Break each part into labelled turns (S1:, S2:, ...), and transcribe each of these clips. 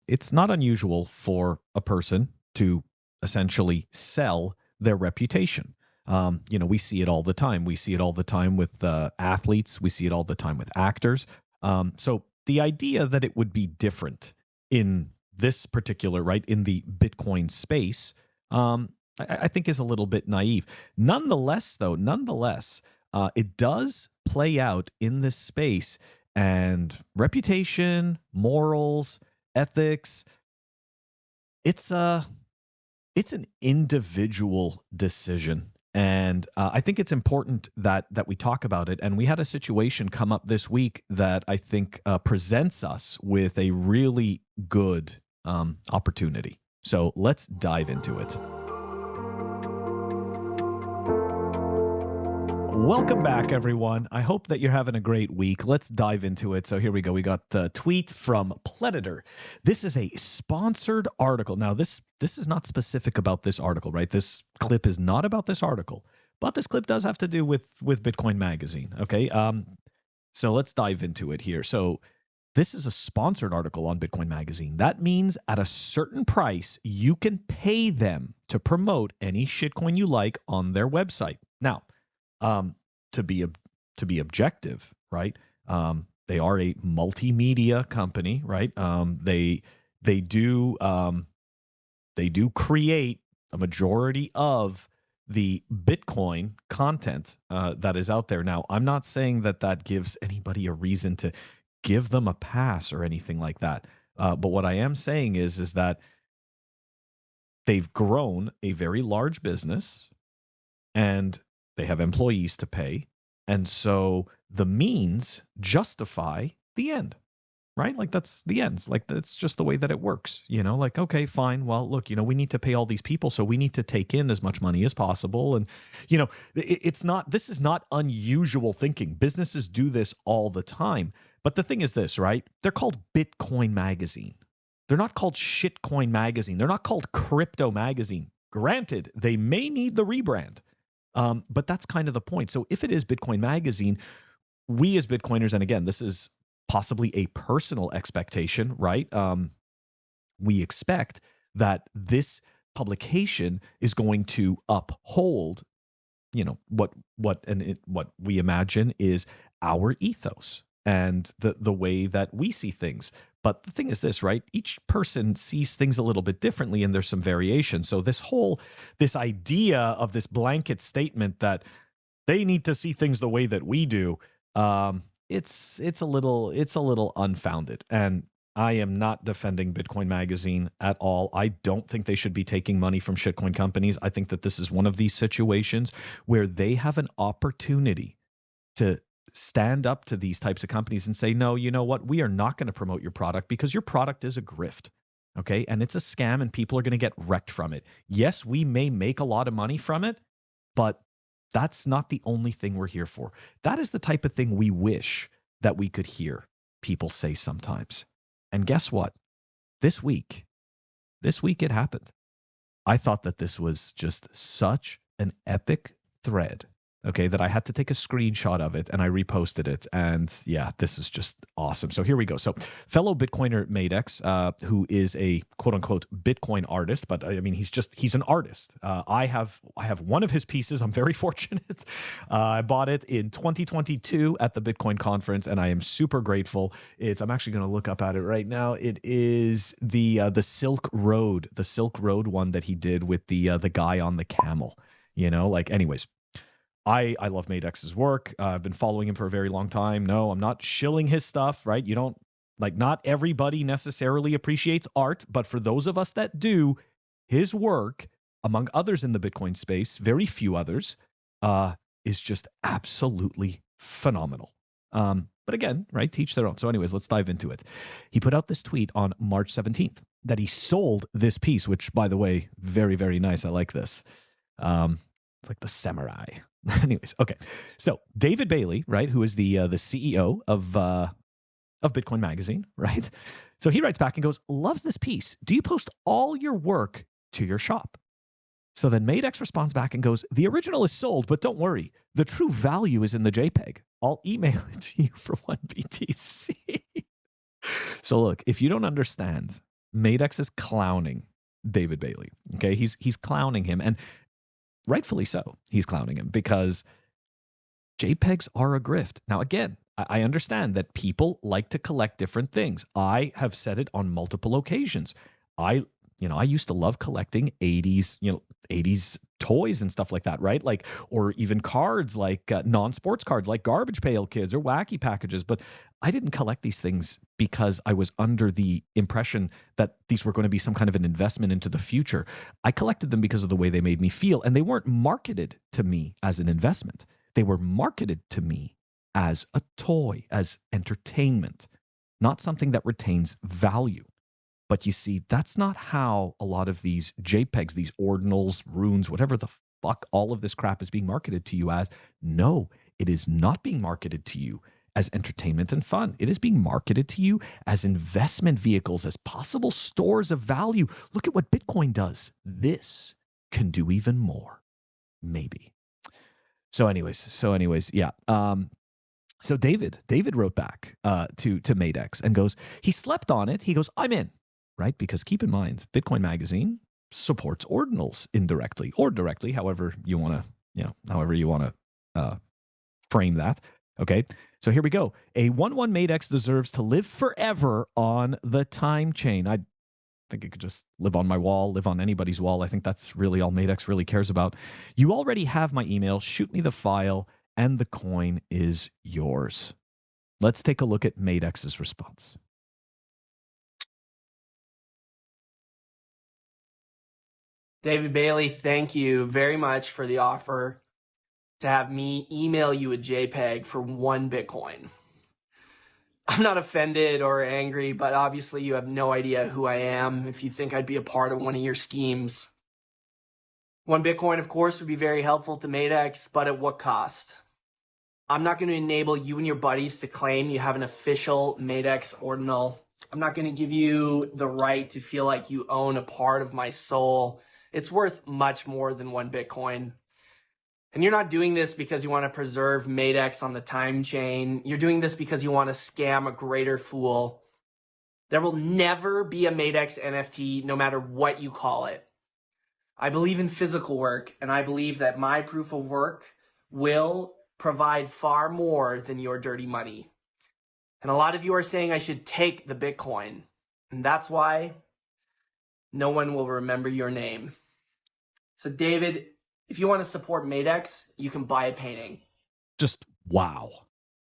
S1: it's not unusual for a person to essentially sell their reputation. We see it all the time. We see it all the time with athletes. We see it all the time with actors. So the idea that it would be different in this particular, right, in the Bitcoin space, I think is a little bit naive. Nonetheless, it does play out in this space, and reputation, morals, ethics, it's an individual decision. And I think it's important that we talk about it. And we had a situation come up this week that I think presents us with a really good opportunity. So let's dive into it. Welcome back, everyone. I hope that you're having a great week. Let's dive into it. So here we go. We got a tweet from Pleditor. This is a sponsored article. Now, this is not specific about this article, right? This clip is not about this article, but this clip does have to do with Bitcoin Magazine. Okay. So let's dive into it here. So this is a sponsored article on Bitcoin Magazine. That means at a certain price, you can pay them to promote any shitcoin you like on their website. Now, to be objective, right? They are a multimedia company, right? They do create a majority of the Bitcoin content that is out there. Now, I'm not saying that gives anybody a reason to give them a pass or anything like that. But what I am saying is that they've grown a very large business, and they have employees to pay. And so the means justify the end, right? Like that's the ends. Like that's just the way that it works, like, okay, fine. Well, look, we need to pay all these people. So we need to take in as much money as possible. And, this is not unusual thinking. Businesses do this all the time. But the thing is this, right? They're called Bitcoin Magazine. They're not called Shitcoin Magazine. They're not called Crypto Magazine. Granted, they may need the rebrand. But that's kind of the point. So if it is Bitcoin Magazine, we as Bitcoiners, and again, this is possibly a personal expectation, right? We expect that this publication is going to uphold, what we imagine is our ethos and the way that we see things. But the thing is this, right? Each person sees things a little bit differently, and there's some variation. So this idea of this blanket statement that they need to see things the way that we do, it's a little unfounded. And I am not defending Bitcoin Magazine at all. I don't think they should be taking money from shitcoin companies. I think that this is one of these situations where they have an opportunity to stand up to these types of companies and say, no, you know what? We are not going to promote your product because your product is a grift. Okay. And it's a scam, and people are going to get wrecked from it. Yes, we may make a lot of money from it, but that's not the only thing we're here for. That is the type of thing we wish that we could hear people say sometimes. And guess what? This week it happened. I thought that this was just such an epic thread, okay, that I had to take a screenshot of it, and I reposted it. And yeah, this is just awesome. So here we go. So fellow Bitcoiner Madex, who is a quote unquote Bitcoin artist, but I mean, he's an artist. I have one of his pieces. I'm very fortunate. I bought it in 2022 at the Bitcoin conference, and I am super grateful. I'm actually going to look up at it right now. It is the Silk Road one that he did with the guy on the camel, anyways. I love Madex's work. I've been following him for a very long time. No, I'm not shilling his stuff, right? Not everybody necessarily appreciates art, but for those of us that do, his work, among others in the Bitcoin space, very few others, is just absolutely phenomenal. But again, right, teach their own. So anyways, let's dive into it. He put out this tweet on March 17th that he sold this piece, which, by the way, very, very nice. I like this. It's like the samurai. Anyways, okay. So David Bailey, right, who is the CEO of Bitcoin Magazine, right? So he writes back and goes, loves this piece. Do you post all your work to your shop? So then Madex responds back and goes, the original is sold, but don't worry. The true value is in the JPEG. I'll email it to you for 1 BTC. So look, if you don't understand Madex is clowning David Bailey. Okay, he's clowning him, and rightfully so. He's clowning him because JPEGs are a grift. Now, again, I understand that people like to collect different things. I have said it on multiple occasions. I used to love collecting 80s toys and stuff like that, right? Like, or even cards, like non-sports cards, like Garbage Pail Kids or Wacky Packages. But I didn't collect these things because I was under the impression that these were going to be some kind of an investment into the future. I collected them because of the way they made me feel, and they weren't marketed to me as an investment. They were marketed to me as a toy, as entertainment, not something that retains value. But you see, that's not how a lot of these JPEGs, these ordinals, runes, whatever the fuck all of this crap is being marketed to you as. No, it is not being marketed to you as entertainment and fun. It is being marketed to you as investment vehicles, as possible stores of value. Look at what Bitcoin does. This can do even more, maybe. So anyways, yeah. So David wrote back to Madex and goes, he slept on it. He goes, I'm in, right? Because keep in mind, Bitcoin Magazine supports ordinals indirectly or directly, however you want to frame that. Okay, so here we go. A 1-1 Madex deserves to live forever on the time chain. I think it could just live on my wall, live on anybody's wall. I think that's really all Madex really cares about. You already have my email. Shoot me the file, and the coin is yours. Let's take a look at Madex's response.
S2: David Bailey, thank you very much for the offer to have me email you a JPEG for 1 Bitcoin. I'm not offended or angry, but obviously you have no idea who I am if you think I'd be a part of one of your schemes. 1 Bitcoin, of course, would be very helpful to Madex, but at what cost? I'm not going to enable you and your buddies to claim you have an official Madex ordinal. I'm not going to give you the right to feel like you own a part of my soul. It's worth much more than 1 Bitcoin. And you're not doing this because you want to preserve Madex on the time chain. You're doing this because you want to scam a greater fool. There will never be a Madex NFT, no matter what you call it. I believe in physical work, and I believe that my proof of work will provide far more than your dirty money. And a lot of you are saying I should take the Bitcoin. And that's why no one will remember your name. So David, if you want to support Madex, you can buy a painting.
S1: Just wow.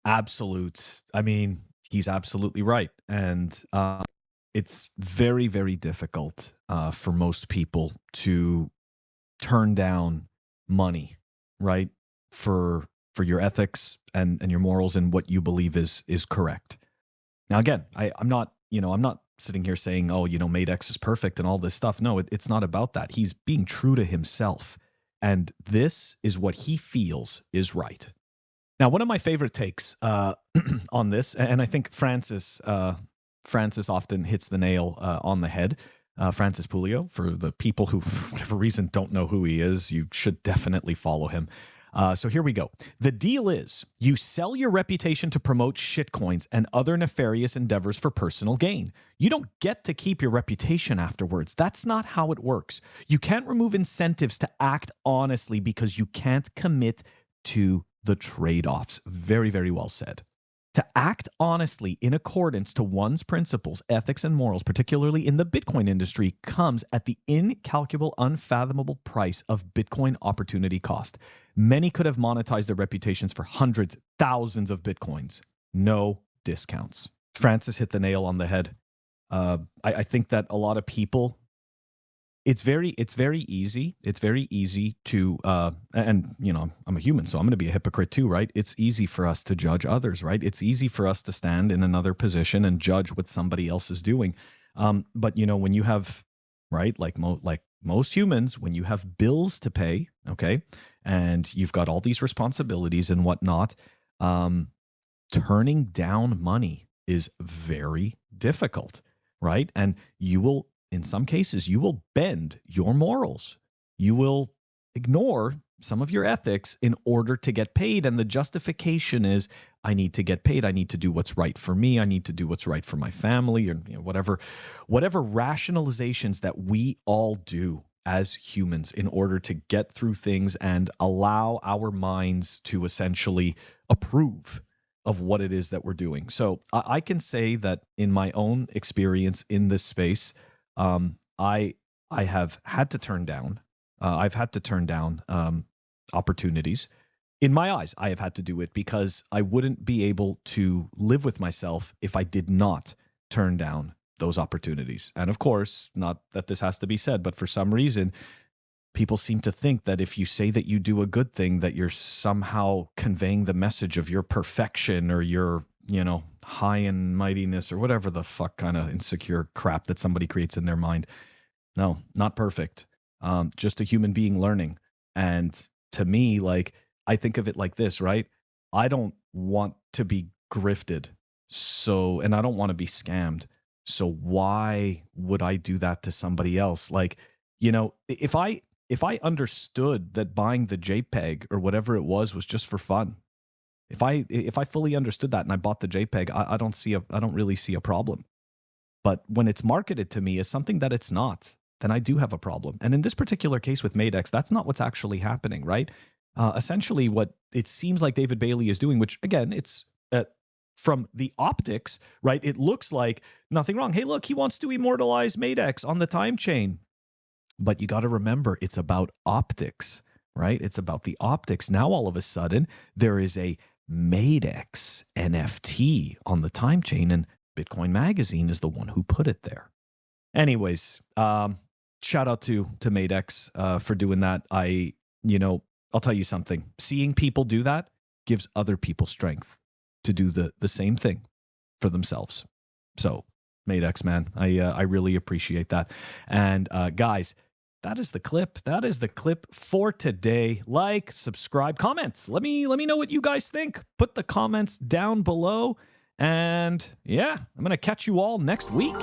S1: Absolute. I mean, he's absolutely right. And it's very, very difficult for most people to turn down money, right? For your ethics and your morals and what you believe is correct. Now, again, I'm not sitting here saying, oh, Madex is perfect and all this stuff. No, it's not about that. He's being true to himself. And this is what he feels is right. Now, one of my favorite takes on this, and I think Francis often hits the nail on the head. Francis Pulio, for the people who, for whatever reason, don't know who he is, you should definitely follow him. So here we go. The deal is you sell your reputation to promote shitcoins and other nefarious endeavors for personal gain. You don't get to keep your reputation afterwards. That's not how it works. You can't remove incentives to act honestly because you can't commit to the trade-offs. Very, very well said. To act honestly in accordance to one's principles, ethics, and morals, particularly in the Bitcoin industry, comes at the incalculable, unfathomable price of Bitcoin opportunity cost. Many could have monetized their reputations for hundreds, thousands of Bitcoins. No discounts. Francis hit the nail on the head. I think that a lot of people, it's very easy. It's very easy to, and I'm a human, so I'm going to be a hypocrite too, right? It's easy for us to judge others, right? It's easy for us to stand in another position and judge what somebody else is doing. But when you have, right, like most humans, when you have bills to pay, okay, and you've got all these responsibilities and whatnot, turning down money is very difficult, right? And you will, in some cases, you will bend your morals. You will ignore, some of your ethics in order to get paid. And the justification is, I need to get paid. I need to do what's right for me. I need to do what's right for my family, or whatever rationalizations that we all do as humans in order to get through things and allow our minds to essentially approve of what it is that we're doing. So I can say that in my own experience in this space, I have had to turn down. I've had to turn down opportunities. In my eyes, I have had to do it because I wouldn't be able to live with myself if I did not turn down those opportunities. And of course, not that this has to be said, but for some reason, people seem to think that if you say that you do a good thing, that you're somehow conveying the message of your perfection or your, high in mightiness or whatever the fuck kind of insecure crap that somebody creates in their mind. No, not perfect. Just a human being learning. And to me, like, I think of it like this, right? I don't want to be grifted. And I don't want to be scammed. So why would I do that to somebody else? Like, if I understood that buying the JPEG or whatever it was just for fun, if I fully understood that and I bought the JPEG, I don't really see a problem. But when it's marketed to me as something that it's not, then I do have a problem. And in this particular case with Madex, that's not what's actually happening, right? Essentially, what it seems like David Bailey is doing, which again, it's from the optics, right? It looks like nothing wrong. Hey, look, he wants to immortalize Madex on the time chain. But you got to remember, it's about optics, right? It's about the optics. Now, all of a sudden, there is a Madex NFT on the time chain, and Bitcoin Magazine is the one who put it there. Anyways, shout out to Madex for doing that. I'll tell you something. Seeing people do that gives other people strength to do the same thing for themselves. So, Madex, man, I really appreciate that. And guys, that is the clip. That is the clip for today. Like, subscribe, comments. Let me know what you guys think. Put the comments down below. And yeah, I'm going to catch you all next week.